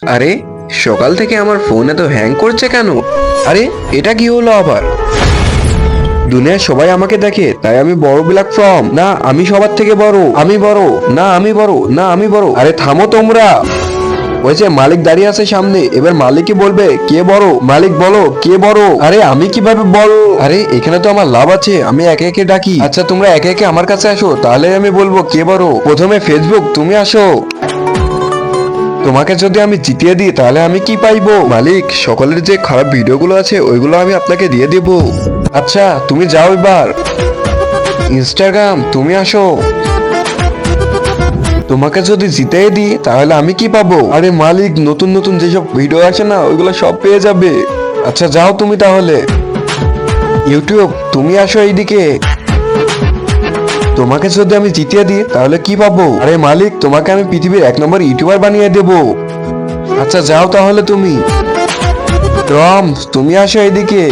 আরে সকাল থেকে আমার ফোন এত হ্যাং করছে কেন? আরে এটা কি হলো আবার? দুনিয়ার সবাই আমাকে দেখে তাই আমি বড় ব্ল্যাক ফর্ম না, আমি সবার থেকে বড়, আমি বড় না, আমি বড় না, আমি বড়। আরে থামো তোমরা। ওই যে মালিক দাঁড়িয়ে আছে সামনে, এবার মালিকই বলবে কে বড়। মালিক বলো কে বড়। আরে আমি কিভাবে বড়? আরে এখানে তো আমার লাভ আছে, আমি একে একে ডাকি। আচ্ছা তোমরা একে একে আমার কাছে আসো, তাহলে আমি বলবো কে বড়। প্রথমে ফেসবুক, তুমি আসো। তোমাকে যদি আমি জিতিয়ে দিই তাহলে আমি কি পাইবো? মালিক, সকলের যে খারাপ ভিডিওগুলো আছে ওইগুলো আমি আপনাকে দিয়ে দিব। আচ্ছা তুমি যাও এবার। ইনস্টাগ্রাম, তুমি আসো। তোমাকে যদি জিতিয়ে দিই তাহলে আমি কি পাবো? আরে মালিক, নতুন নতুন যেসব ভিডিও আছে না ওইগুলো সব পেয়ে যাবে। আচ্ছা যাও তুমি তাহলে। ইউটিউব, তুমি আসো এইদিকে। তোমাকে যদি আমি জিতিয়ে দিই তাহলে কি পাবো? আরে মালিক, তোমাকে আমি পৃথিবীর 1 নম্বর ইউটিউবার বানিয়ে দেবো। আচ্ছা যাও তাহলে তুমি। টম, তুমি আসো এইদিকে।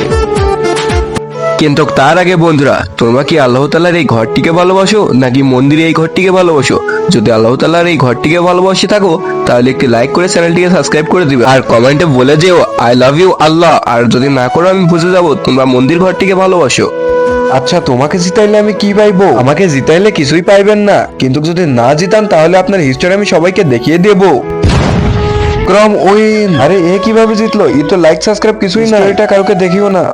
কিন্তু তার আগে বন্ধুরা, তোমরা কি আল্লাহ তাআলার এই ঘরটিকে ভালোবাসো নাকি মন্দিরে এই ঘরটিকে ভালোবাসো? যদি আল্লাহ তাআলার এই ঘরটিকে ভালোবাসে থাকো তাহলে একটি লাইক করে চ্যানেলটিকে সাবস্ক্রাইব করে দিবে, আর কমেন্টে বলে যেও আই লাভ ইউ আল্লাহ। আর যদি না করো আমি বুঝে যাবো তোমরা মন্দির ঘরটিকে ভালোবাসো। আচ্ছা তোমাকে জিতাইলে আমি কি পাইবো? আমাকে জিতাইলে কিছুই পাইবেন না, কিন্তু যদি না জিতান তাহলে আপনার হিস্টোরি আমি সবাইকে দেখিয়ে দেবো। ক্রম উইন। আরে এ কিভাবে জিতলো? ই তো লাইক সাবস্ক্রাইব কিছুই না, এটা কাউকে দেখিও না।